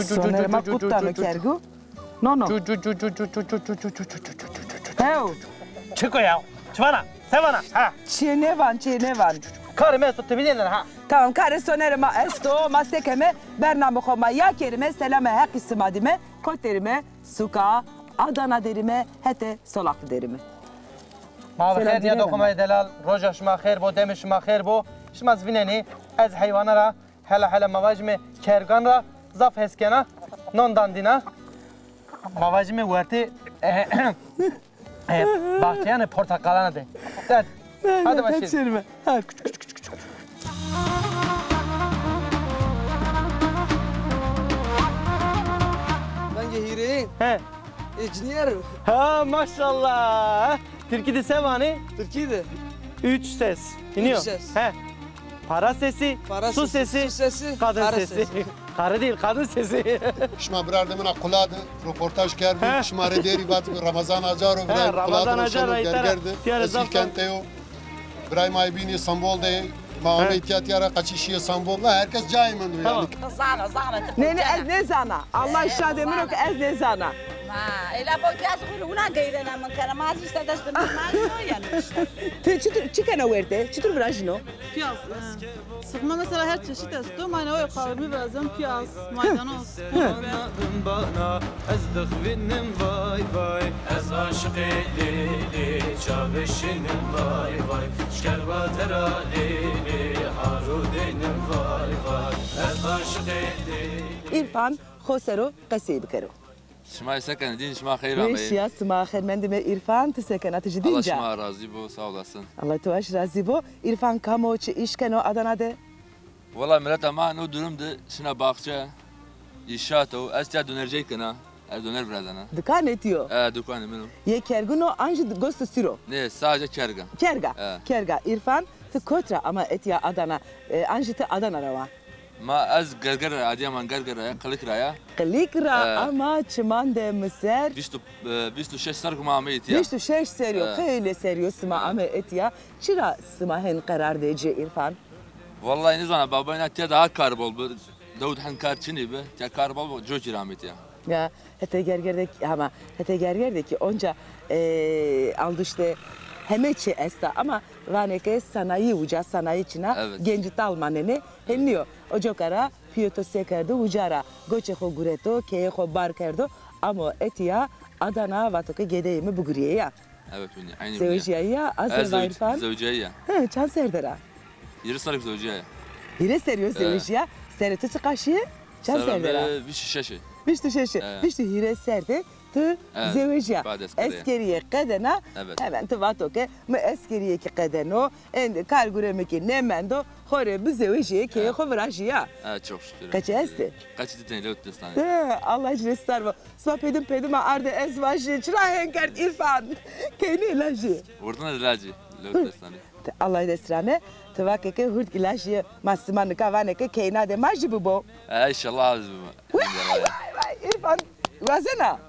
Sonerma kutta mı kergu? No no. Hev. Çıkı ya. Çivana. Sevana. Ha. Çiğnevan. Karım esto tebilirler ha. Tamam kare sonerma esto masekeme bername khoma ya kerime selame hak ismadime koterime suka Adana derime hete solak derime. ما بخير نيا دوكما دلال رجع شما خير بو دمش شما خير بو شما زبينني از حيوانا را هلا مواجمه كرغان را زاف هسكنا نون داندينا مواجمه ورتي bahçeyane portakalana de. Hadi başlayalım. Hadi. Ben Gehir'in. He. İncinyer. Ha maşallah. Türkiye'de sevani. Türkiye'de. 3 ses. İniyor. 3 ses. He. Para sesi, su sesi, kadın sesi. Karı değil, kadın sesi. شما برادر من اقلاد رپورتاج کردیم شماره دیری بعد رمضان اجار و برای رمضان اجار را اصیل کنته و برای ما بینی استانبول ده ما امیتیات یارا قچیشی استانبول نه herkes جای من yani. Ne zana. Allah işaret emiyor ki ez ne zana. إلا بوكاس غيرنا غيرنا من كلام ما تشتغل ما يعني Çıkana verde. Çıtır virajino. Piyaz. Sıkma mesela her çeşit esto. Mayna o kavurma bazen piyaz, maydanoz. bana ez dixvinim vay vay ez aşıqi lili çavişinim vay vay şkerbatera lili harudinim vay vay ez aşıqi lili İrfan Khosero qasib karo. شما سكن دين شما خير Beş ya sma khair mendime İrfan tsekenat الله jdinja. شما راضي بو sağ olasın. Allah tuaş razı bo. İrfan kamoç işkeno Adana'da. والله ملتا ما نو durumda şuna bakça inşaatı asya dönercek kana döner birazana. Dükkan etiyor. Dükkanı benim. Ye kerguno anji gosto siro. Ne sadece kerga. Kerga. İrfan te kotra ama etiya Adana. Anji te Adana rava. ما از گرگر عادیمان گرگر قلیک رایا Klikra ama çiman de Mısır. 26 سر ما عميت يا 26 seriyo. Kıyla seriyo sma ama etiya. Çıra sma hen karar deci İrfan. والله نزانا بابا تيا daha karbol bu Davud han karçini be tya karbol bu joki rahmet ya. Ya hete gergerdeki ama hete gergerdeki onca aldı işte hemeçi esta ama vaneke sanayi uca sanayi içine genci talmanene henliyor. O jokara piyoto sekerdo ucara goçe ho gureto keye ho bar kerdo ama etiya Adana vatoke gedeyimi buguriye ya. Evet beni aynı. Zevciye ya azerbaycan İrfan. Zevciye ya. He çan serdera. Yeri sarık zevciye. Yeri seriyor zevciye. Serete çıkaşı çan serdera. Bir şişe. Biştu şeşe. Biştu hire serde. Tu zevciye. Eskeriye kadena. Hemen tu vatoke. Me eskeriye ki kadeno. Ende kargureme ki nemendo. Hore bu zevciye ki hovrajiya. Çok şükür. Kaç esti? Kaç tane lot destan. Allah jrestar va. Sva pedim arde ezvaji. Çıra henkert İrfan. Keni ilaji. Oradan ilaji. Lot destan. Allah destrane. Tuvake ke hurt ilaji. Masman kavane ke kena de maji bubo. İnşallah azim. Vay İrfan. Vazena.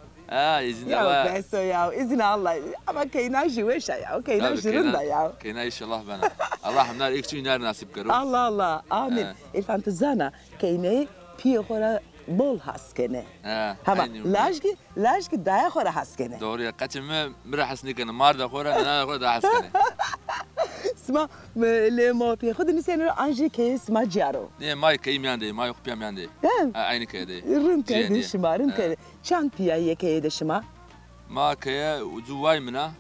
İzin ya Allah. Ya beso ya. İzin Allah. Ama kena jiveşa ya. Kena jirunda ya. Kena inşallah bana. Allah hamdar ekçi iner nasip karo. Allah. Amin. İrfan tuzana. Kene piyokora bol haskene. Hama lajki daya khora haskene. Doğru ya. Kaçımı mırahasni kana marda khora ana khora da haskene. Sma le mo pi khudni senu anje ke sma jaro. Ne may kayım yande, may khupiyam yande. Aynı kayde. Rın kayde şımarın kayde. Çan piya ye kayde şıma. Ma kaya uzuway mina.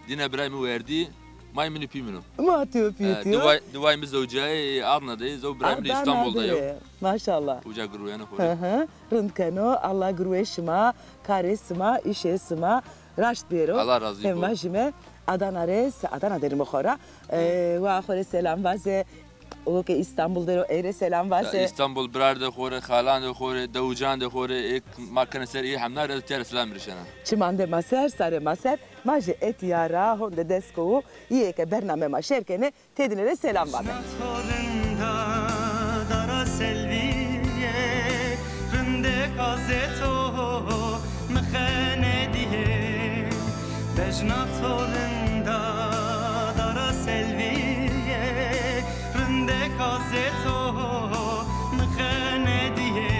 Dina biraymi verdi. May mini pimino. Ma tu pi. Duway mi zawjay Arna'da, zaw biraymi İstanbul'da yok. Maşallah. Uca gruyana khora. Rın kano Allah gruye şıma, kare şıma, işe şıma, raşt bero. Allah razı olsun. Hemajime Adana res, Adana derim khora. Ve ahire selam vaze. O ki İstanbul'da o ere selam vaze. İstanbul birarda khora, khalan da khora, Davudcan da khora, ek makan ser iyi hamlar da ter selam rişana. Çimande maser, sare maser, maje et yara honde desko, iyi ki bername maşerkene tedinere selam vaze. dara selviye rinde gazeto mkhane diye bejnatorunda dara selviye rinde gazeto mkhane diye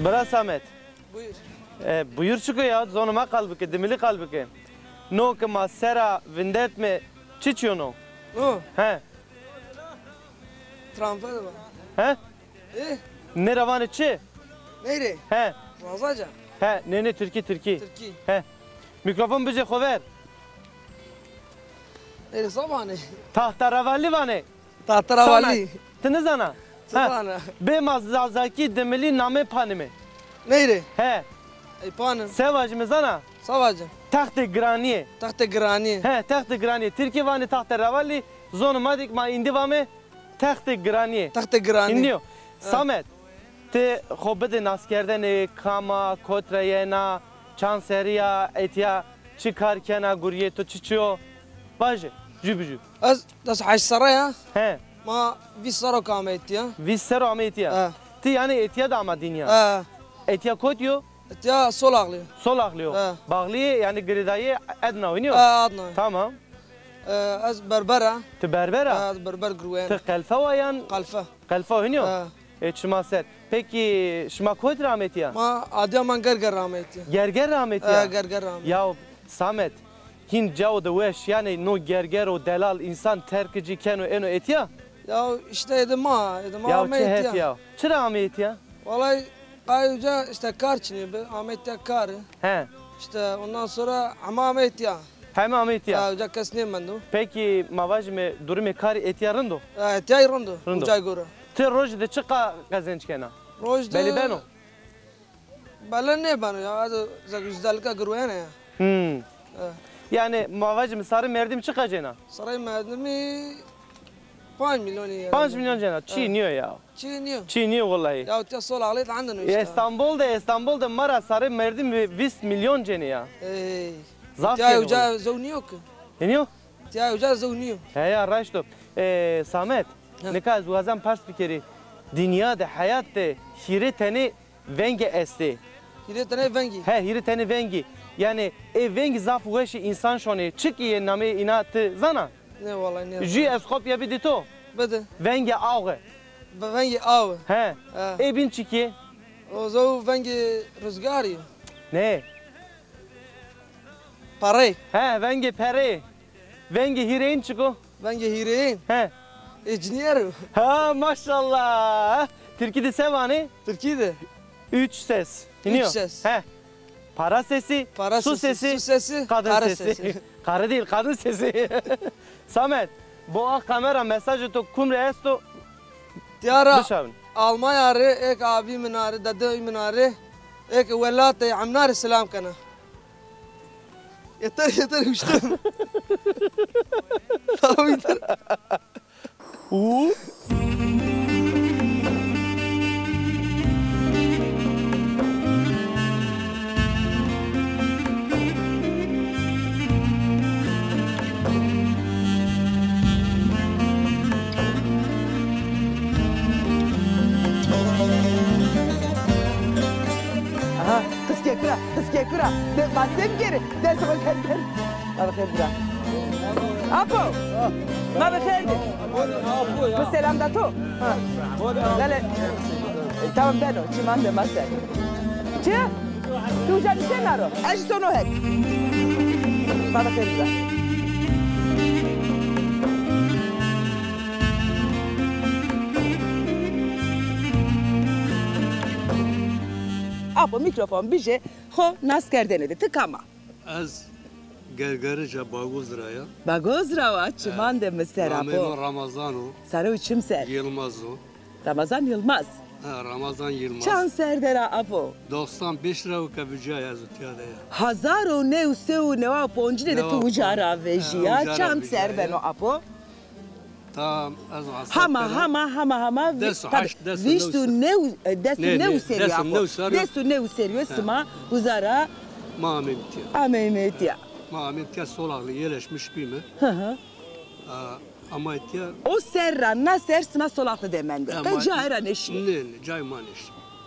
Bra Samet. Buyur. Buyur çıkıyor ya. Zonuma kalbike, dimili kalbike. No ki ma sera vindet mi çiçiyor no? No. He. Trump'a da bak. He? Ne ravanı çi? Neyre? He. Razaca. He. Ne Türkiye. Türkiye. He. Mikrofon bize kover. Neyre sabahane. Tahtaravalli vane. Tahtaravali. Tınız ana. Sabahane. Be mazazaki demeli name panime. Neyre? He. Eypanım. Sevacımız ana. Savaca. Tahtı graniye. Tahta grani. He. Tahtı graniye. Türkiye vane tahtaravalli. Zonumadik ma indi vame. Tahtı graniye. Tahta grani. İndiyor. Samet. Te xobede naskerden kama kotrayena chanseriya etya çıkarkena guriye to çiçiyor. Baje. Jübüjü. Az das haş saraya. He. Ma bir saro kamet ya. Vissero ama etya. Ha. Ti yani etya da ama din ya. Ha. Etya kotuyor. Ya sol ağlıyor. Sol aklıyor. Ha. Bağlıyı yani gridayı edna oynuyor. Ha adna. Tamam. Az berbera. Te berbera. Ha berber gruyen. Te kalfa vayan Kalfa. kalfa oynuyor. Ha. Şuma set. Peki şuma koyt rahmet ya. Ma adyaman gerger rahmet ya. Gerger rahmet Ha ya. gerger rahmet. Ya Samet. Hin cav da weş yani no gerger o delal insan terkici keno eno et ya. Ya işte edim Ya Ahmet çehet ya. ya. Çıra Ahmet ya. Vallahi ayrıca işte kar çini be Ahmet ya kar. He. İşte ondan sonra ama Ahmet ya. Hem Ahmet ya. Ya uca kesneyim ben de. Peki mavaj me durume kari et yarındo. Evet ya rondo. Rondo. Uca göre. Te roj de çıka kazanç kena. Rojda. Beli beno. Belen ne bana ya? Hadi güzellik gruyen ya. Yani mavaj me sarı merdim çıkacağına. Saray merdimi 5 milyon ya. 5 milyon cana. Çiğniyor ya. Çiğniyor. Çiğniyor vallahi. Ya uta sol ağlayıp andın işte. İstanbul'da mara sarı merdim 20 milyon cana ya. Ey. Zaf Ya cana. uca zevniyor ki. Yeniyor? Ya uca zevniyor. He ya raşto. Samet. Ne kadar zuazan pars fikri. Dünyada hayatta hire tane venge esti. Hire tane vengi. He hire tane vengi. Yani vengi zaf uğraşı insan şone çık iye name inatı zana. Ne vallahi ne. Ji eskopya bir dito. Bede. Vengi ağı. Vengi av. He. Bin çıki. O zo vengi rüzgarı. Ne? Parayı. He vengi pere. Vengi hirein çıko. Vengi hirein. He. İnjiniyer. Ha maşallah. Türkiye'de sevani. Türkiye'de. 3 ses. İniyor. 3 ses. He. Para sesi, Para su sesi, sesi, su sesi, kadın karı sesi. sesi. Karı değil, kadın sesi. Samet, bu kamera mesajı to kumre esto Diyara dışarın. Almanya'rı ek abi minarı, dede minarı, ek velatı amnar selam kana. Yeter uçtum. Tamam yeter. Aha, kız kekura. De basem geri. De sonra kendim. Baba kekura. Apo. Baba kendim. Bu selam da to. Gale. Tamam ben o. Çiman de master. Çi? Tu uca bir sen aro. Aji sono hek. Baba kekura. Apo mikrofon bije ho naskerdene de tıkama. Az gergerica baguzraya. Bagozrava çiman de mister Ramazan Apo. Ramazano. Sarı uçum ser. Yılmaz o. Ramazan Yılmaz. Ha, Ramazan Yılmaz. Çan serdera Apo. 95 lira kavuca yazıt ya. Hazaro ne useu ne wa poncine de Ne tu wa ucara vejiya. ucara Çan vejiya, serbeno Apo. Tamam az asla. Hama. Desu, Tabii, haş, desu, Viştu desu Ne, ne ne, useriyo desu, ne Apo. useriyo? Desu ne useriyo sima uzara Mamimtiya. amemetiya. Mamimtiya solaklı yerleşmiş bir mi? Ama etiya. O serra na ser sima solaklı demende. Kacayra neşi. Ne, cayman iş.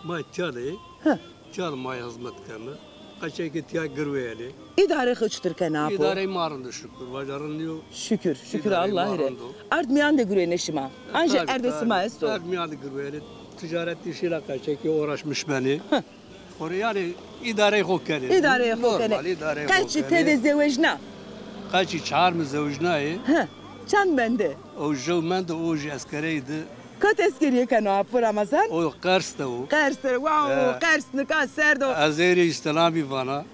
Ma etiya da Çal ma yazmat kemi. Kaçak etiya gırveyeli. İdare hıçtırken Apo. İdare marındı şükür. Vajarın diyor. Şükür İdare Allah'ire. marındı. Art miyan de güreneşima. Anje Tabii, erde tabii. sima esto. Ermiyadı gırveyeli. ticaret işiyle kaçaki uğraşmış beni. Oraya yani idare hokeni. İdareye Normal hokene. idare Kaçı hokeni. tede zevejna. Kaçı çağır mı zevcnayı? Çan bende. O jevmen de o askeriydi. Kot eskeriye kano apur Ramazan. O Kars da o. Kars'tır. Wow. Kars nika serdo. Azeri istilami bana.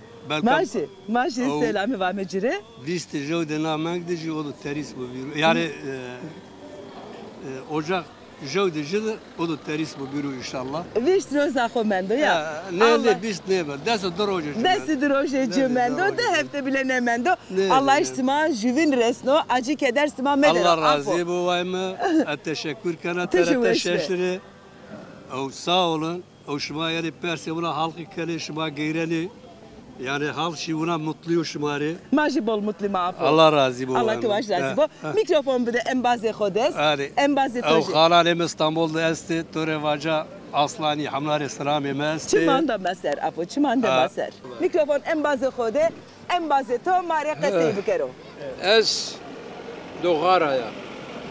Maşi. Maşi O- selamı var mecire. Liste jevde nameng de jevde teris bu büro. Yani Ocak jevde jevde o da teris bu büro inşallah. Viş roza komendo ya. Ne biz ne var? Dese droje. Desi droje cümendo de hefte bile nemendo. Allah istima jüvin resno acı keder sima medero. Allah razı bu vayma. Teşekkür kana Teşekkür teşekkür. O sağ olun. O şuma yani perse buna halkı kele şuma geyreni. Yani halk şuna mutlu şumari. Maji bol mutlu maafo. Allah razı bu. Allah tuvaş razı bu. Mikrofon bir de embaze xodes. Embaze O toji. xalalem İstanbul'da esti. Torevaca Aslani Hamlar Selam emesti. Çimanda meser apo. Çimanda meser. Mikrofon embaze xode. Embaze to mare qesi bikero. Ez doğaraya.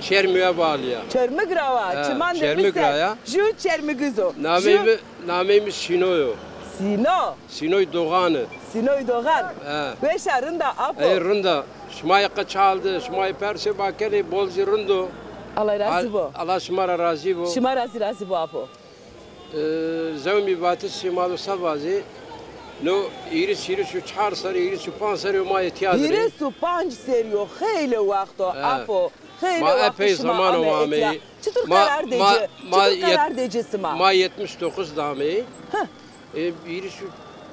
Çermiye bağlıya. Çermik rava. Çimanda Çermik meser. raya. Ju çermigizo. Nameyimiz Sino'yu. Sino. Sino'yu Doğan'ı. Sino'yu doğan. Ve şarında apo. Rında. Şmayı kaçaldı. Şmayı perse bakeli bolcu rındu. Allah razı bu. Allah şımara razı bu. Şıma razı bu apo. Zevmi batı simalı sabazı. No iris şu çar sarı iris şu pan sarı ma ihtiyacı. İris şu panç seriyo. Kheyli vakto apo. Kheyli Ma vakto epey şıma zaman o ame ame. Çıtır karar deci. Çıtır karar deci sıma. Ma 79 dame. İris şu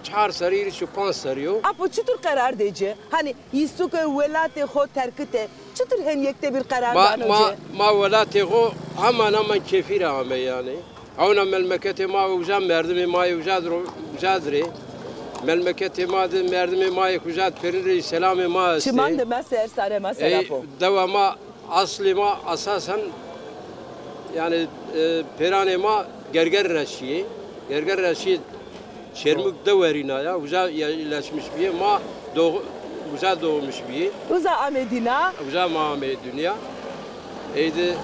çar sarı iris şu pan sarıyor. Apo çıtır karar deci. Hani yisuke velate ho terkite. Çıtır hen yekte bir karar danıcı. Ma velate ho aman kefir ame yani. Avna memleketi ma uzan merdimi ma uzadri. Memleketi ma de merdimi ma uzad perinri selamı ma iste. Çiman de meser sare meser apo. Devama aslima asasen yani peranema gerger reşi. Gerger reşi şermük deverina ya uzad yerleşmiş bir ma uzad doğmuş bir. Uza amedina. Uza ma dünya. Eydi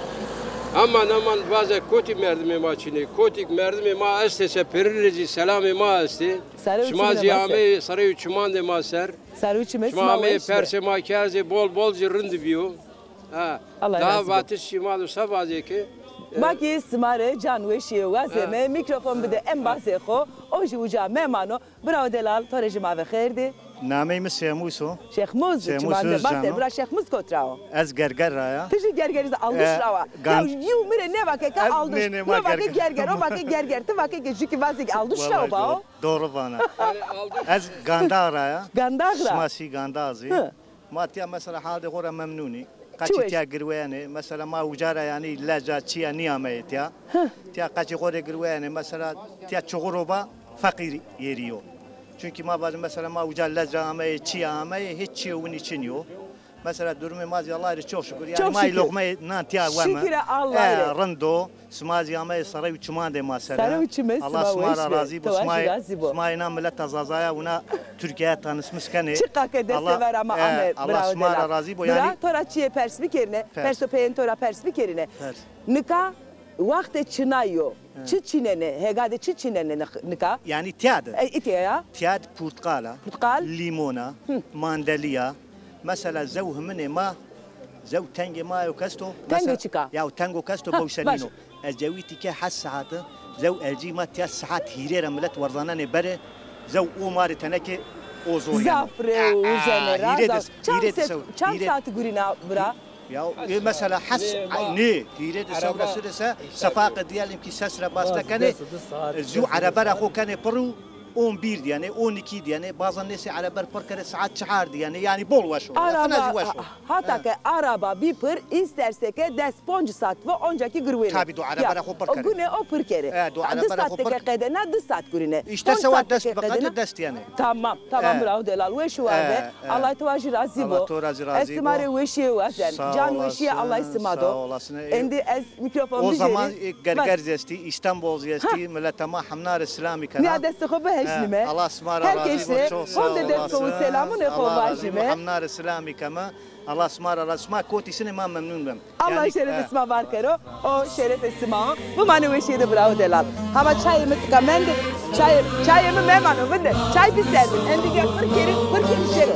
aman bazı koti merdimi maçını, kotik merdimi ma estese perirci selamı ma esti. Şmazi ame sarı uçman de ma ser. Sarı uçme şmame perse ma kaze bol rındı biyo. Ha. Daha batı şimalı sabazı ki. Maki smare can ve şiwa zeme mikrofon bir de embaze xo. Oji uca memano bravo delal torejima ve khairdi. Nameyimiz Şehmuso. Şehmuz. Çimanda baser bra Şehmuz kotrao. Ez gerger raya. Tişi gergeriz aldış rava. Ya yu mire ne vake ka aldış. Ne vake gerger o vake gerger. Te vake ki jiki vazik aldış rava bao. Doğru bana. Ez ganda raya. Ganda ra. Smasi gandazi. Matiya mesela halde gora memnuni. Kaçı tiya girweyane mesela ma ucara yani laja çiya niyame tiya. Tiya kaçı gora girweyane mesela tiya çuguroba fakir yeriyor. Çünkü ma bazı mesela ma ucal lezame çiyame hiç çiyun için yok. Mesela durumu mazi Allah'a çok şükür. Yani ma lokmayı nantiya vama. Şükür Allah'a. Rando smazi ama saray uçman de mesela. Saray uçma Allah smara razı bu smay. Smayna millet azazaya ona Türkiye tanışmış kane. Çıkak deste ver ama Ahmet. Allah smara razı bu yani. Bra tora çiye persbikerine. Persopeyen tora persbikerine. Nika vakti çınayo. Çiçinene, hegade çiçinene nika. Yani tiyad. İtiya. Tiyad portakala. Portakal. Limona. Mandalya. Mesela zevh mine ma. Zevh tenge ma yukasto. Tenge çıka. Ya tango kasto bawşanino. Ezjawiti ke has saate. Zevh elji ma tiyad saat hirera millet warzana ne bare. Zevh umari teneke ozo yani. Zafre uzenera. Çam saati gurina bra. Ya mesela has ne hire de savra sürese safaka diyelim ki sesre basta kane zu arabara xo kane pru 11 yani 12 yani bazen nesi arabar par kare saat çağırdı yani bol vaşo. Hatta ki araba bir pır isterse ki desponcu saat ve oncaki gırvene. Tabi do arabara xo par kare. O güne o pır kere. Do arabara xo par kere. Ne dış saat gırvene. İşte saat dest bakar dest yani. Tamam bravo delal ve şu anda Allah tevajir razı bu. Allah to razı razı. Esmare ve şey vazen. Can ve şey Allah istimado. Endi ez mikrofon o zaman gerger zesti İstanbul zesti milletama hamnar İslami kana. Ne deste xo be vajnime. Allah ısmarladık. Herkese honde deskovu selamı ne ko vajnime. Hamnar İslami kama. Allah ısmarladık. Sma kotisini ma memnunum. Allah şeref isma var kero. O şeref isma. Bu mani ve şeyde bravo delal. Hava çayımı tıkamende. Çayımı memanu bende. Çay bir serdim. Endige kır keri şero.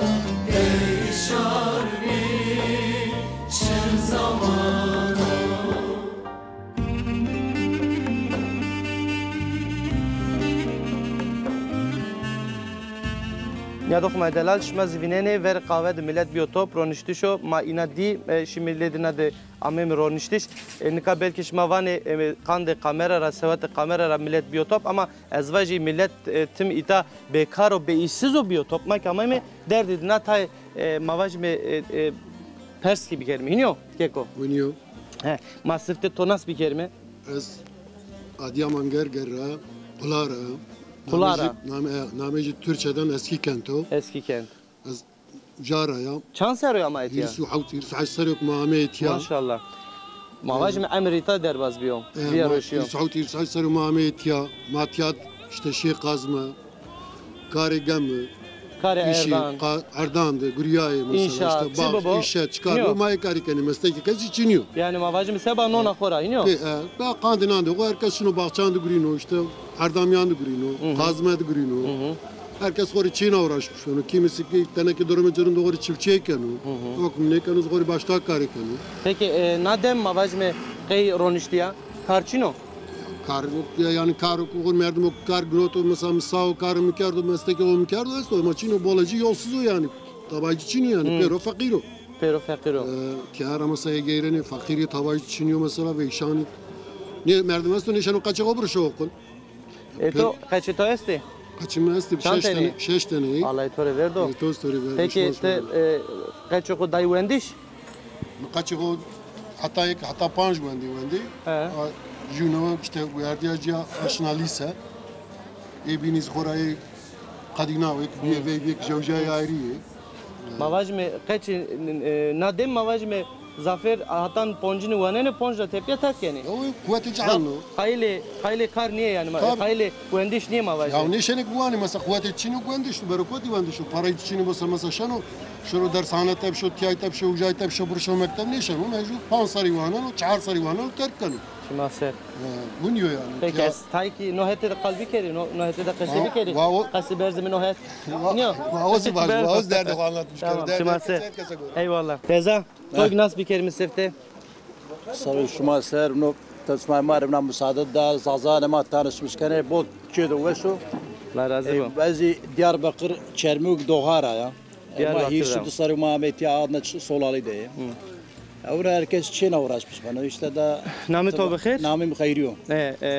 Ya dokuma delal şma zvinene ver kahve de millet biyotop roniştişo ma ina di şimilledina de amem roniştiş nika belki şma vane kande kamera sevat kamera millet biyotop ama ezvaji millet tim ita bekaro be işsiz o biyotop ma kameme derdi na tay mavaj me pers gibi kelime iniyor keko iniyor he masifte tonas bir kelime ez Adıyaman gergerra Kulara Kulara. Nameci Türkçeden eski kent o. Eski kent. Az Caraya. Çanseroya ama etiya. Yirsu havt yirsu haşsarık muame etiya. Maşallah. Mavaş mı emrita derbaz biyom. Bir roşiyo. Yirsu havt yirsu haşsarık muame etiya. Matiyat işte şey kazma. Kare gemmi. Kare Erdan. Erdan'dı, Güriyayı mesela. İnşaat. İşte bak, işe çıkarıyor. Mayı karikeni mesleki kez içiniyor. Yani mavaş mı seba nona khora iniyor. Ba kandinandı. O herkes şunu bakçandı gürino işte. Erdamyandı gürino. Kazmaydı gürino. Herkes kori Çin'e uğraşmış onu. Kimisi ki teneki durumu cırında kori çiftçiyken o. Okum nekenuz kori başta karikeni. Peki nadem mavaş mı kay roniştiya? Karçino. Kar yani kar kur merdim o kar groto mesela misao kar mikardo mesleki o mikardo esto ama Çin'o bolacı yolsuz o yani. Tabaycı Çin yani pero fakiro. Pero fakiro. Kâra mesela geyreni fakiri tabaycı Çin'yo mesela ve işani. Ne merdim esto nişano kaçak obur şu okul. Eto kaçto este? Kaçım esti 6 tane. Allah tore verdo. To story ver. Peki te kaçko daywendiş? Kaçko hatta panj wendi. Juno işte uyardıya aşnalisa. Ebiniz horayı kadina ve bir jevjaya ayrıye. Mavaş mı kaç nadem mavaş mı zafer hatan poncini vanene ponjla tepya tak yani. O kuvveti canlı. Hayli kar niye yani? Hayli wendiş niye mavaş? Ya ne şenek bu hani mesela kuvveti Çin'i wendiş, bereketi wendiş. Parayı Çin'i mesela şano. Şunu dershane tep şu tiyay tep şu ucay tep şu burşo mektep ne şano? Mevcut 5 sarivanan, 4 sarivanan terkanı. Şimaser. Bu niye yani? Peki tayki nohete de kalbi keri, nohete de kasbi keri. Kasbi berzimi nohet. Niye? Vaoz baş, vaoz derdi anlatmış. Tamam, şimaser. Eyvallah. Teza, toy nas bir keri misafte. Sarı şimaser, no tasmay marımla müsaade da zazan ma tanışmış kene bol çödü ve şu. La razı bu. Bazı Diyarbakır Çermük Dohara ya. Ama hiç şu sarı Muhammed ya adına solalı değil. Avra herkes Çin'e uğraşmış bana işte da. Namı to bixir? Namım xeyriyo.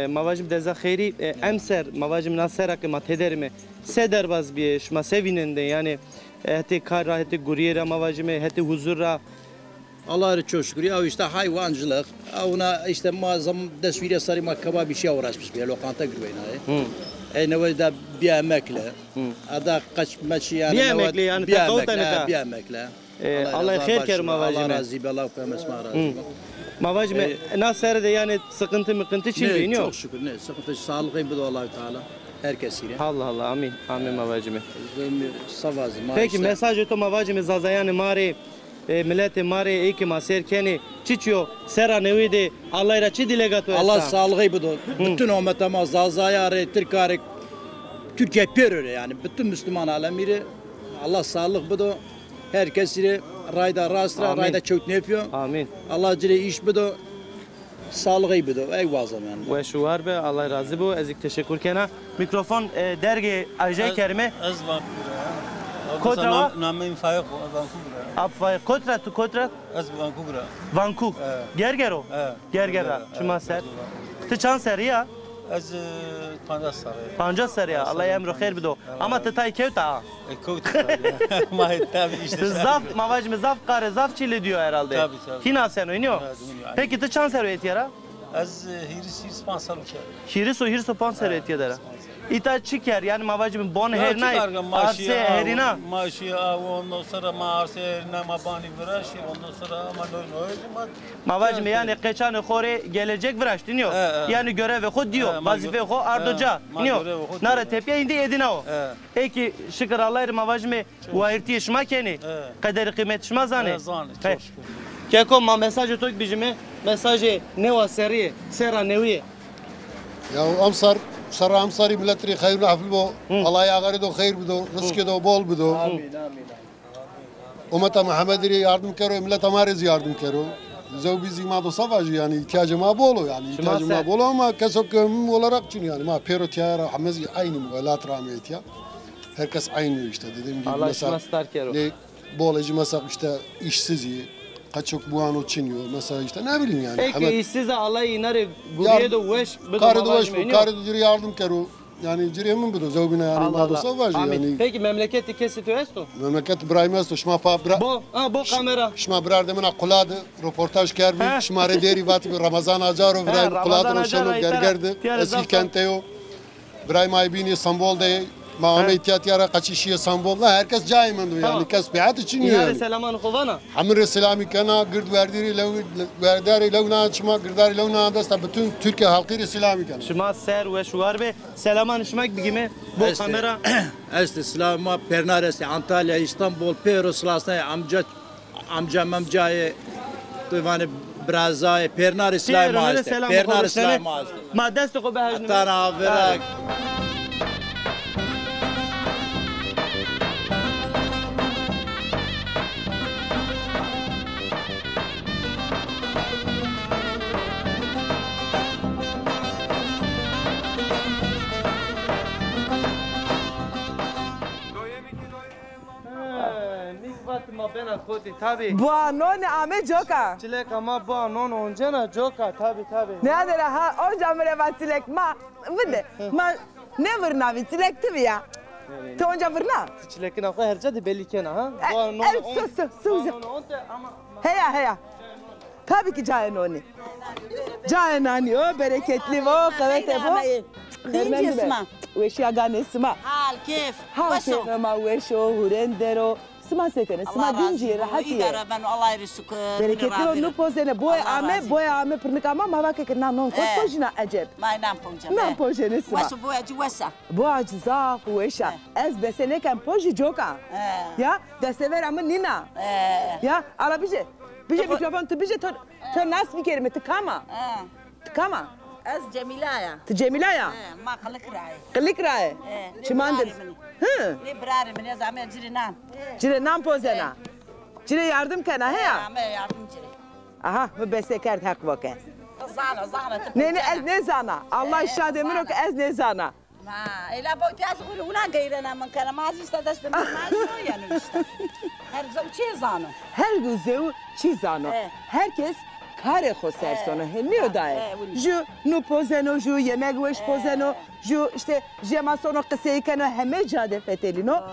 Mavacım deza xeyri emser mavacım nasera ki matederme. Sederbaz bir şma sevinende yani heti kara heti guriyera mavacım heti huzura. Allah'a çok şükür ya işte hayvancılık. Ona işte mazam desvire sarı makaba bir şey uğraşmış bir lokanta güveyna. Ne da bir emekle. Ada kaçmaçı yani. Bir emekle yani bir emekle. Allah hayır kerim mavacım. Allah razı be Allah kıymet razı. Mavacım nasera de yani sıkıntı çildi iniyor. Çok şükür ne sıkıntı sağlıklı bir Allah Teala. Herkesiyle. Allah Allah amin. Amin mavacım. Savazı. Peki mesaj to mavacım zazayan mare millete mare iki maser keni çiçiyor sera nevide Allah ra çi delegato Allah sağlığı bu. Bütün ümmete mazazaya Türkiye Türkiye peröre yani bütün Müslüman alemiri Allah sağlık bu. Herkesi rayda rastra rayda çok nefiyor. Amin. Allah cile iş bu. Sağlığı bu. Eyvallah yani. Ve şu var be Allah razı bu. Ezik teşekkür kena. Mikrofon dergi Ajay Kerime. Az var. Kotra. Namim Faik Vancouver. Ab Kotra tu Kotra. Az Vancouver. Vancouver. Gergero. Gergera. Şuma ser. Te çan ser ya. Az 50 سال. 50 سال ya. Allah emri hayır bido. Ama te tay kevta. Kevta. Ma tabi işte. Zaf mavacım zaf kare zaf çile diyor herhalde. Tabii. Hina sen oynuyor. Peki te çan ser et yara? Az hiris 5 سال. Hiriso 5 ser et yara. İta çıkar yani mavacım bon herina arse herina. Maaşı ondan sonra arse herina mabani viraşı ondan sonra ama mavacım yani geçen khore gelecek viraş dinliyor. Yani görev khod diyor. Vazife khod ardoca dinliyor. Nara tepiye indi edina o. Eki şükür Allah'a mavacım vahirti şma keni. Kader kıymet şma zane. Keko ma mesajı tok bijime mesajı ne var seri sera nevi. Ya amsar sara amsari milletri hayırlı hafif bo. Allah yağarı do hayır bido, rızkı do bol bido. Amin amin. Ummeta Muhammed'e yardım kero, millet amarız yardım kero. Zevbizi ma do savajı yani ihtiyacı ma bolo yani ihtiyacı ma bolo ama kesok olarak için yani ma pero tiyara hamezi aynı muhalat rahmet ya. Herkes aynı işte dediğim gibi mesela ne bolacı mesela işte işsizi kaçok bu an o çiniyor mesela işte ne bileyim yani. Peki işsiz Allah inare guriye de veş karı da yardım kero yani ciriye mi bu da zevbine yani ma do savajı yani. Peki memleketi kesiti esto? Memleket İbrahim esto şma pa bu kamera. Şma birer demina kuladı röportaj kerbi şmare deri vatı Ramazan Acarov İbrahim kuladı roşano gergerdi eski kenteo İbrahim Aybini İstanbul'da Mağame ihtiyatiyara kaçışıya İstanbul'da herkes caimendu yani kes biat için yani. İnare selaman kovana. Hamir selami kana gırd verdiri levna şma gırdari levna dasta bütün Türkiye halkı selami kana. Şma ser ve şuar be selaman şmak bigime bu kamera. Este selama Pernaresi Antalya İstanbul Pero Slasna amcayı yani Brazay Pernaresi selama Pernaresi selama. Ma deste ko behajne. Tana verak. Bu anon ame joka. Çilek ama bu anon oncana joka tabi. Ne adere ha onca mre vatilek ma vide ma ne vırna vitilek tibi ya. Te onca vırna. Çilekin akı herca de belli kena ha. Bu anon Heya. Tabii ki cayenoni. Cayenani o bereketli o kavete bu. Dinci isma. Weşi agane isma. Hal keyf. Hal ama weşo hurendero. Sma sekene, sma dinci rahatiye. Ben Allah rizkı. Bereketli o nupozene. Boy ame pırnık ama mava kekena non kot pojina acep. May nam ponca. Nam pojene sma. Wesu bu acı wesa. Bu acı zaf weşa. Ez besene kan poji joka. Ya da sever ama nina. Ya ala bije. Bije mikrofon tu bije to nas bir kelime tıkama. Tıkama. Ez Cemila'ya. Cemila'ya? Ma kılık ra'y. Kılık ra'y? Çimandır. Ne brarım ne zaman cirinan. Cirinan pozena. Cire yardım kana he ya? Ama yardım cire. Aha bu besekert hak vake. Zana. Ne zana? Allah işa demir o ki ez ne zana. Ma ila bu tiyaz kulu una gayrana man kana mazi istadasın ma yani işte. Her zaman çiğ zana. Her güzel çiğ zana. Herkes kare khoser sonu henniyor daye. Ju nu pozeno ju yemek weş pozeno ju işte jema sonu qiseyken heme cade fetelino.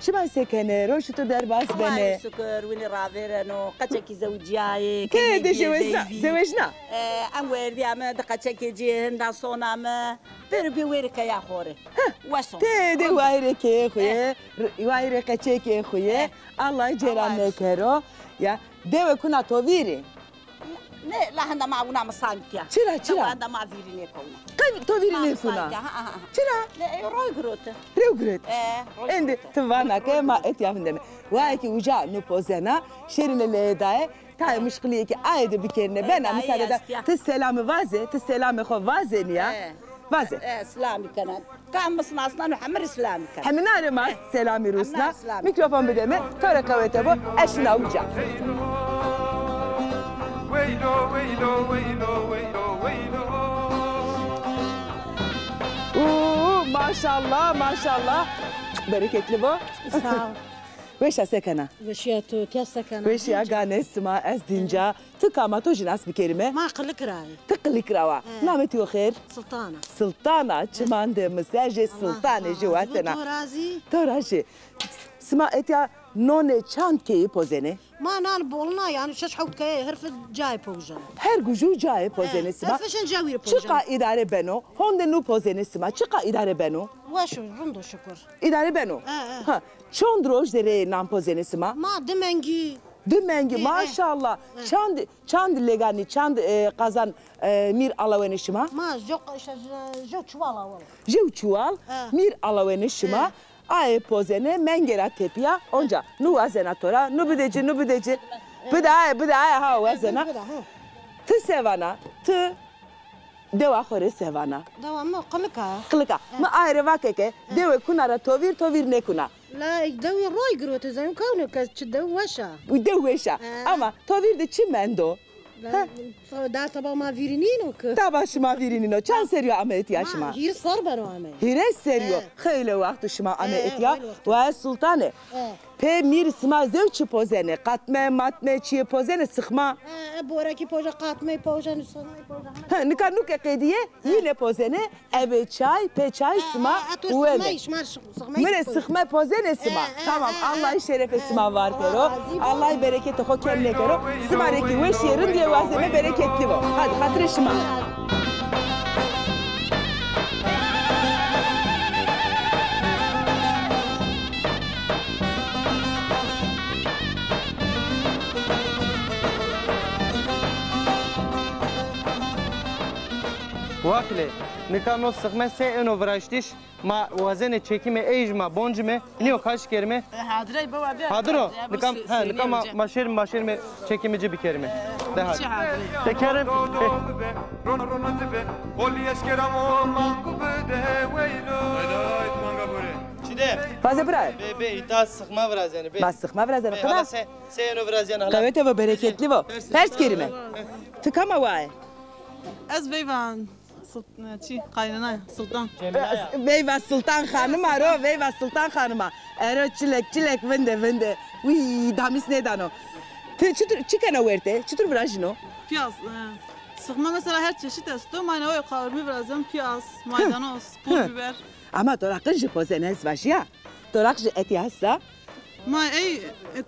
Şima sekene roştu derbas bene. Şükür wini ravereno qaçaki zawjiyaye. Ke de zewejna. Am verdi ama da qaçaki cihendan sonra mı? Bir verika ya khore. Waso. Te de wayreke khoye. Wayre qaçeki khoye. Allah ceranne kero. Ya deve kuna toviri. Ne lahanda ma una masankia. Çira. Lahanda ma virine kona. Kan to virine kuna. Çira. Ne roygrote. Roygrote. Endi tavana kema et yavndeme. Vay ki uca no pozena şerine ledaye. Tay müşkiliye ki ayda bir kerine ben mesela da tes selamı vaze, tes selamı xo vazen ya. Vaze. Selamı kana. Kan masnasna no hamr selamı kana. Hemen arama selamı rusna. Mikrofon bedeme. Tora kavete bu eşna uca. Maşallah. Bereketli bu. Sağ ol. Veşa sekana. Veşa tu kya sekana. Veşa gane sma ez dinca. Tıkama to jinas bir kelime. Ma kılık ray. Tıklık rava. Namet yo khair. Sultana. Çimande mesaj sultane jiwatena. Torazi. Toraji. Sma etya none çant keyi pozene. ما نان بولنا يعني شش حوت كي هرف جاي بوجن Her gücü caye pozene sima. هرفشن جاوير Çıka بوجن idare beno. Honde nu pozene sima. Çıka idare beno. واش رندو شكر İdare beno. Ha. Çondroj dere nam pozene sima. ما دمنجي Dümengi maşallah. Çand legani çand kazan mir alavenişima. ما جو çuvala valla Jev çuval mir alavenişima. Ay pozene mengera tepya onca nu azenatora nu bideci bıda ha wazena tı sevana tı deva xore sevana دوام قلقها klika mı ayrı vakeke deve kunara tovir ne kuna لا يدوي روي قروت زين كونك تدوشا deveşa ama tovir de çimendo دا تبا ما فيرينينو ك tabaşıma virinino çan seriyo ameliyat yaşıma هير صار بنو عمي hire seriyo khayla vakti şıma ameliyat ya ve sultane pe mir sma zevçi pozene katme matme çiye pozene sıkma بوركي بوجا قاتمي بوجا نصناي بوجا Nika nuke kediye yine pozene ebe çay pe çay sıma uele. Mire sıkma pozene sıma. Tamam Allah'ın şerefe sıma var kero. Allah'ın bereketi ho kendine kero. Sıma reki ve şirin diye vazeme bereketli bu. Hadi hatırı şıma. Vakle, nikano sıkma se eno vraştiş, ma vazene çekime ejma boncime, niyo kaç kerime? حاضري بوا بيا Hadro, nikam maşerme çekimici bir kerime. De hadi. De kerim. Çide. Fazla bırak. Be itaat sıkma biraz yani. Bas sıkma biraz yani. Kadar. Se eno biraz yani. Kavete ve bereketli bu. Ters kerime. Tıkama vay. از بيفان چی قاینانه سلطان Veyva Sultan Hanım aro, Veyva Sultan Hanım'a. Ero çilek vende. Uy, damis neden o? Çıkana verte, çıtır vrajino. piyaz sıkma mesela her çeşit istiyorum aynı o kavurma birazdan piyaz maydanoz pul biber Ama torakın jipozen ezvaş ya. Torak eti hassa. ما اي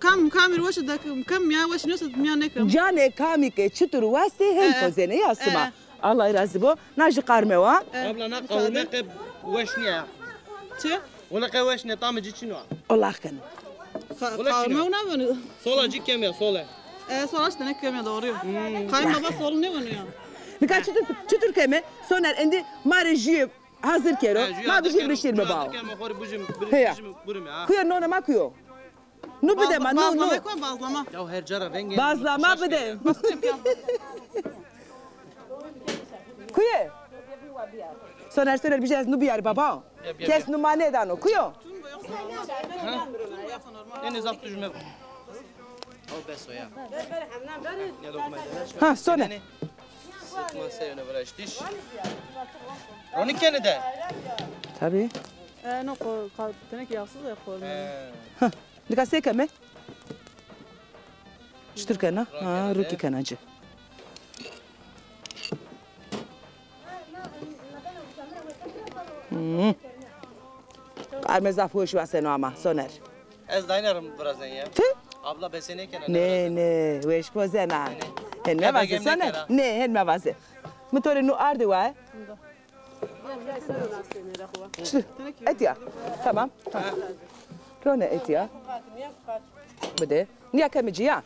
كم الوش ده كم يا وش نوصل ميا نكم Cane kamike çıtır vasti hem pozene yasıma. Allah razı bu. Naji karmeva. Abla na kavme ke weşniya. Çe? Ola ke weşne tamı cicino. Allah kan. Kavurma ona mı? Sola cikem ya sola. Sola işte ne kemiyor doğru. Kayma da sorun ne var ya? Birkaç çıtır keme. Soner endi marejiyim. Hazır kero. Ma bir şey bir mi bağ? Heya. Kuya nona ma kuyo. Nu bide ma nu. Bazlama. Ya her cara ben Bazlama bide. Kuye. Soner bir şey nu bir baba. Kes nu mane dano kuyo. En zap tujme. O beso ya. Ha Soner. Sıkma sevene vraştiş. Onu kenede. Tabii. No tenek yağsız ya koyma. Dikkat seke mi? Çıtır kana. Ha ruki kanacı. Karmeza fuş vaseno ama Soner. Ez dayanırım birazdan ya. Abla besene kenede. Ne weş pozena. Hen me vaze Soner. Ne hen me vaze. Mutore nu arde wa. Et ya. Tamam. Rone et ya. Bede. Niye kemici ya?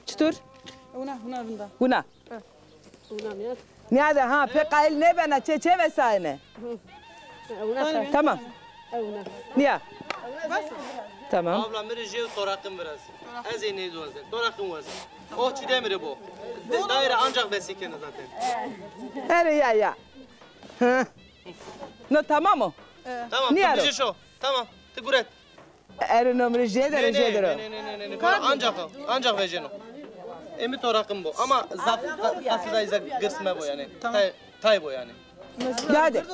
Çıtır. Huna bunda. Huna. Niye de ha pekayil ne bana çeçe vesaire. Tamam. Niye? Tamam. Abla mire jev torakım biraz. Ez ne duazde. Torakım var. O çidemire bu. Daire ancak besikene zaten. Her ya. No tamam mı? Tamam. Niye? Bir şey Tamam. Tiguret. Er numara jedere. Ne. Ancak vejeno. Emi torakım bu. Ama zaf hafızayıza gırsme bu yani. Tay bu yani. Hadi.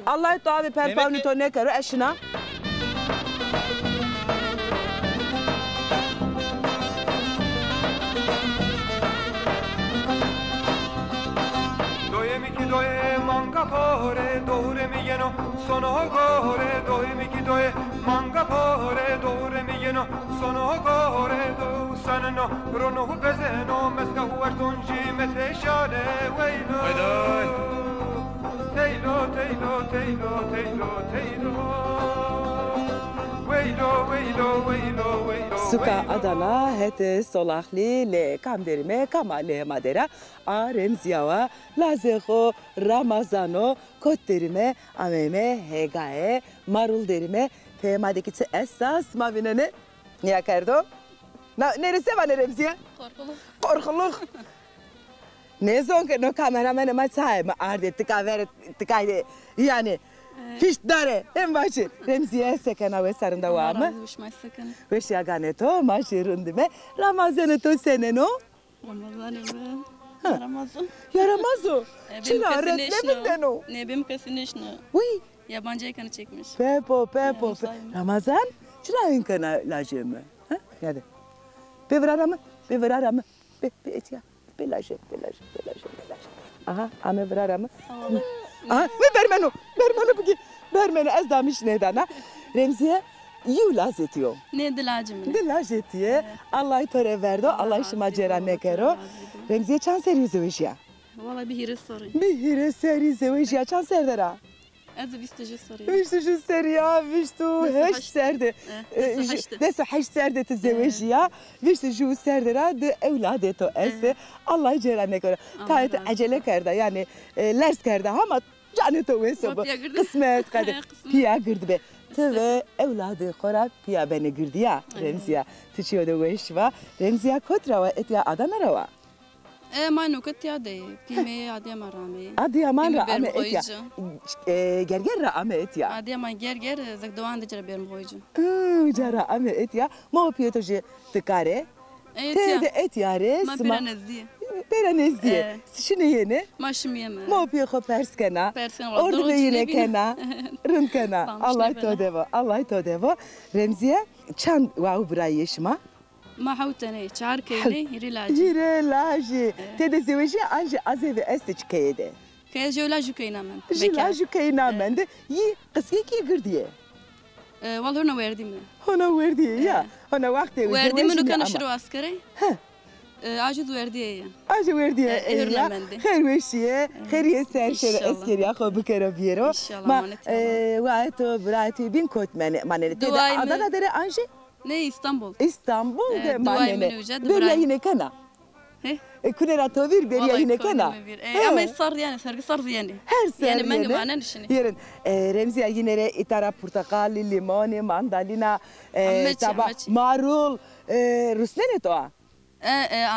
Allah tabi perpavni to ne karo eşina. Doye miki doye manga manga pore dore mi yeno sono gore doi mi kidoe manga pore dore mi yeno sono gore do sanno rono hu bezeno meska hu artonji mete shade weilo teilo teilo teilo teilo teilo Suka Adana hete solahli le kamderime kamale madera a remziava lazeho Ramazano kotderime ameme hegae marul derime temadikisi esas mavinene niye kardo? Neresi var remziye? Korkuluk. Korkuluk. Ne zon ki no kameramene maçay mı arde tıkavere tıkayde yani. Fiş dare, hem başı. Remziye sekena ve sarında var mı? Ve şagane to maşirun me Ramazanı to sene no? Ramazan mı? Ramazan. Yaramaz o. Çınar ne bilden o? Ne benim kesinleşne. Uy. Yabancı ekranı çekmiş. Pepo. Ramazan çırağın kana laje mi? Ha? Hadi. Bevrara mı? Be etiya. Belaje. Aha, ame vrara mı? Aha, vermenu bugün. Vermenu ez damış nedana. Remziye yulaz etiyor. Ne dilacı mı? Dilaj etiye. Allah'ı töre verdi. Allah şıma cera ne kero. Remziye çan seri zevişya. Valla bir hire sorayım. Bir hire seri zevişya çan serdera. Ez vistucu sorayım. Vistucu seriya, vistu heş serdi. Dese heş serdi te zevişya. Vistucu serdera de evladeto esse. Allah cera ne kero. Tayet acele kerda yani lers kerda ama caneto veso bu. Kısmet kadı. Piya girdi be. Teve evladı kora piya beni girdi ya Remziya. Tişiyor da veşva. Remziya kotra ve etiya Adana va. Manu katya de. Pime Adıyaman rame. Adıyaman rame etiya. Gerger rame etiya. Adıyaman gerger zakdoğan da cera benim koyucu. Cera ame etiya. Mo piyetoji tıkare. Te de etiya res. Ma beranezdiye. Beranezdiye. Şimdi yeni. Maşım yeme. Mo piyo perskena. Orada da yine kena. Rın kena. Allah to devo. Remziye çan vav brayeşma. ما حوتني شعر كيني يريلاجي يريلاجي تدي زوجي انجي ازيفي استش كيده كي جولاجو كينا من جولاجو كينا من يي قسكي كي غرديه والله هنا وردي من هنا وردي يا هنا وقت وردي منو كان شرو عسكري عاجز وردي عاجز وردي خير وشيه خير يسار شر عسكري اخو بكره بيرو ما وقت براتي بين كوت من تدي ادنا دري انجي Ne İstanbul? İstanbul de manene. Beriya yine kana. Kunera tovir beriya yine kana. Ama sar yani sergi sar yani. Her ser yani. Yani ben manen işini. Yarın Remziya yine itara portakal, limon, mandalina, taba marul, rusnene toa.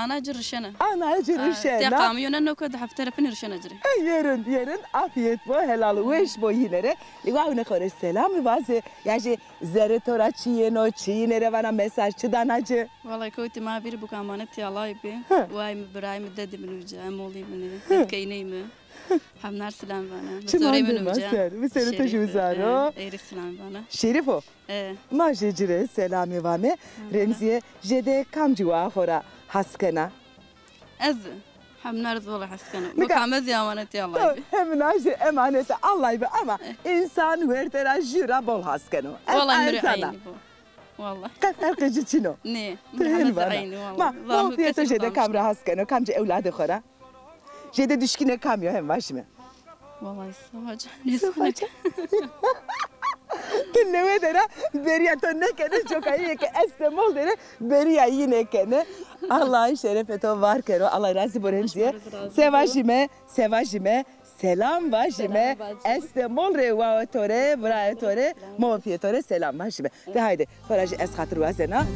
أنا جرشنا. أنا جرشنا. تقام يونا كود حفتر فين رشنا جري. يرن عافية بو هلال ويش بو ينره. لقوا نخور السلام وازه يعني زره ترى چیه نو چی نره وانا مساج چداناجه. والله كوتي ما بير بكامانة يا الله يبي. واي مبراي مدد بنوجا مولي مني. كيني مه. همنار سلام وانا. مسوري منوجا. مسوري تجوزارو. اير سلام وانا. شريفو. ما جره سلامی وامه. رمزیه جده کم جوا خورا. حسكنا از هم نرد والله حسكنا بكامز يا امانتي الله يبي هم ناجي امانتي الله يبي اما انسان ورترا جرا بول حسكنا والله مري عيني والله فرق جيتشنو ني محمد عيني والله ما بيتو جده كامرا حسكنا كم جي اولاد خورا جده düşkine kamyo hem baş mı والله صفاجة صفاجة Dinleme dere, beriya tonne kene çok ayı ki estemol dere, beriya yine kene. Allah'ın şerefeti var kero, Allah razı boremziye. Sevajime, selam vajime, estemol reva tore, braya tore, mofiye tore, selam vajime. De haydi, korajı es hatır vazena.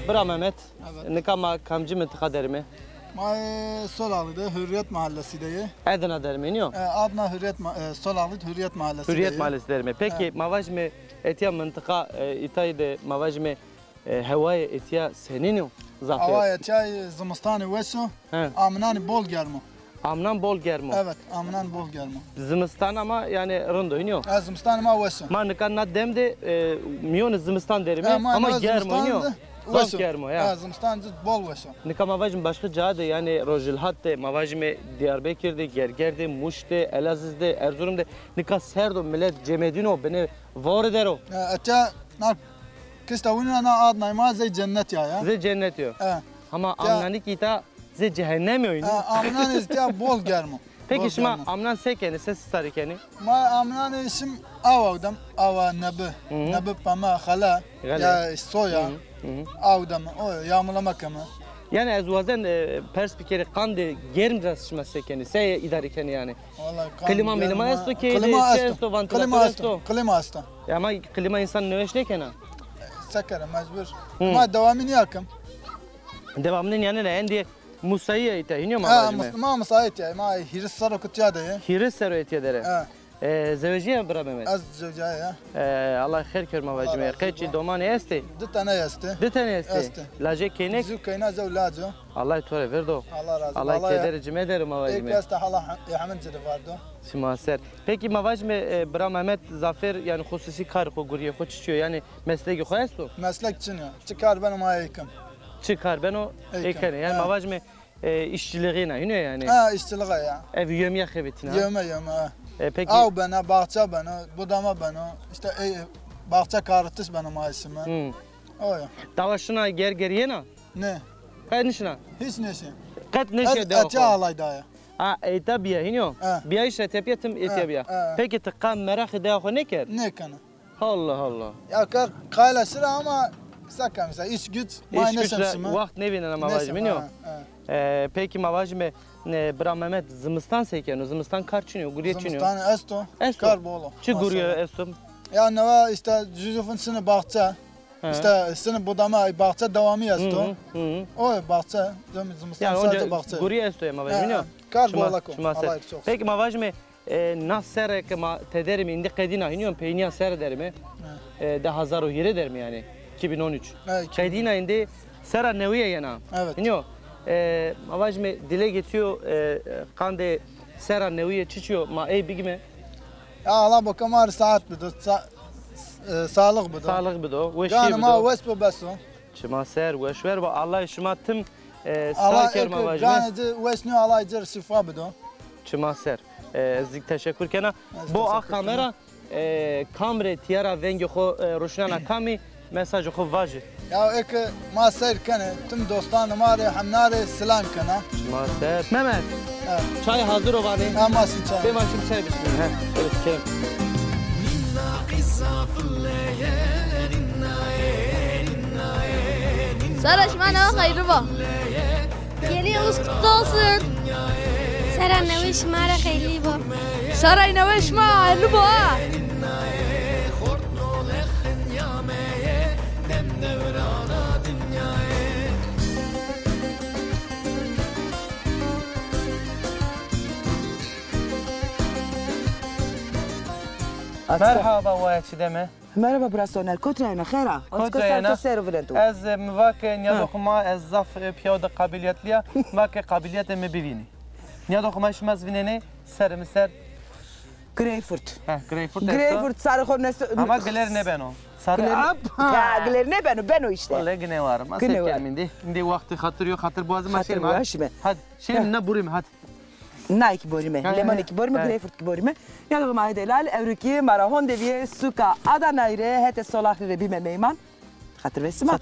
Bra Mehmet, ne kama kamcı mı tıkaderimi? Solağlı'da Hürriyet Mahallesi'deyi. Adına derimi yok? Adına Solağlı'da Hürriyet Mahallesi'deyi. Hürriyet Mahallesi derimi. Peki mavaj mı etiya mıntıka itaydı mavaj mı Hevaya etiya senin o Zafer. Hava etiya zimistanı veso. Amnan bol germo. Amnan bol germo. Evet, amnan bol germo. Zimistan ama yani rondo iniyor. Zimistan ama veso. Ma nikan demde milyon zimistan derimi ama germo iniyor. Zaf germo ya. Zimistan bol veso. Nika mavajim başka cahada yani Rojilhat'te, mavajime Diyarbakır'da, Gerger'de, Muş'te, Elaziz'de, Erzurum'da nika serdo millet cemedino beni var eder o. Etiya Kıstavununa na adnay ma zey cennet ya. Zey cennet yo. Ama amnanik ita zey cehennem oyunu. Amnan itiya bol germo. Peki şimdi amnan sekeni ses sarikeni. Ma amnan isim avdam ava nabe. Nabe pama khala ya soya. Avdam o yağmalamak ama. Yani ezvazen perspekeri kande germ rasşma sekeni. Sey idarikeni yani. Klima minima esto ki esto vantilatör klima esto. Ya ama klima insan növeş ne kena? Sakara mecbur. Ma devamını yakım. Devamının yani ne? Endi musayya ite iniyor mu? Ma musayya ite. Ma hiris sarı kutuya da ya. Hiris sarı ite dere. Zevciye bira Mehmet. Az zevciye ya. Allah khair kerma vacime. Kaçı domani este? Du tane este. Du tane este. Laje kenek. Zu kayna zevlajo. Allah tore verdo. Allah razı. Allah keder cimeder mavacime. İlk este hala yahmen cede vardı. Simaser. Peki mavacime bira Mehmet Zafer yani hususi kar ko guriye ko çıkıyor yani mesleği ko esto? Meslek için ya. Çıkar benim ayıkım. Çıkar ben o ekene yani mavacime işçiliğine yine yani. Ha işçiliğe ya. Ev yemeğe xebetine. Yemeğe. Peki. Av bana, bahçe bana, budama bana, işte bahçe karıtış benim ayısımı. O ya. Davaşına geriye ne? Ne? Kaç nişina? Hiç neşe. Kaç neşe de o? Etiya alay da ya. Etabiya hiniyo. Biya işte tepiyetim etabiya. Peki tıkan merak de o ne ker? Ne kana? Allah Allah. Ya kayla sıra ama sakın mesela iş güç. İş güçle vakt nevinin ama vacim hiniyo. Peki mavacime bra Mehmet zimistan sekeno, zimistan kar çiniyor, guriye çiniyor. Zimistan esto, kar bolo. Çi guriye esto? Ya neva işte Juzuf'un sını bahçe, işte sını budama bahçe devamı esto. O bahçe, zimistan sadece bahçe. Guriye esto ya mavacim hiniyo. Kar bolo ko. Peki mavacime nasser ki ma tederim indi kadina hiniyo peyniya ser derimi. De hazaru hire derim yani 2013. Kadina indi sera neviye yana. Evet. Hiniyo. Mavajme dile getiriyor kande sera neviye çiçiyor ma bigme. Ya Allah bakamar saat bido sağlık bido. Sağlık bido. Ve şey bido. Ma vespo beso. Şuma ser ve şver ve Allah şuma tüm sağker mavajme. Allah vesniyo Allah cer şifa bido. Şuma ser. Zik teşekkür kena. Bu a kamera kamera tiyara vengi xo roşnana kami mesaj xo vaji. Ya ek ma ser kene tüm dostan mare hamnare selam kana. Ma ser. Mehmet. Çay hazır ovani. Ama sin çay. Ben şimdi çay biçeyim. Ha. Evet kem. Saraş bana hayırlı bak. Yeni yılınız kutlu olsun. Sara neviş mara hayırlı bak. Sara neviş mara hayırlı bak. Merhaba وایچی دمه. مرحبا براسونر کتراینا خیره. کتراینا. از مواقع نیاد خما از ضعف پیاده قابلیتلیه مواقع قابلیت می ببینی. نیاد خما شما زینه سر مسر. Greyfurt. Greyfurt. Greyfurt sarı kornesi. Ama gelir ne ben o. Sarı. Ya gelir ne ben o işte. Vallahi gene var. Masal gelmedi. Şimdi vakti hatırıyor hatır boğazım hatır boğazım. Hadi şimdi ne burim hadi. Nike borime, lemon iki borime, greyfurt iki borime. Yani bu mahdelal evriki marahon deviye suka Adana'yre hete solahre bime meyman. Hatır vesima.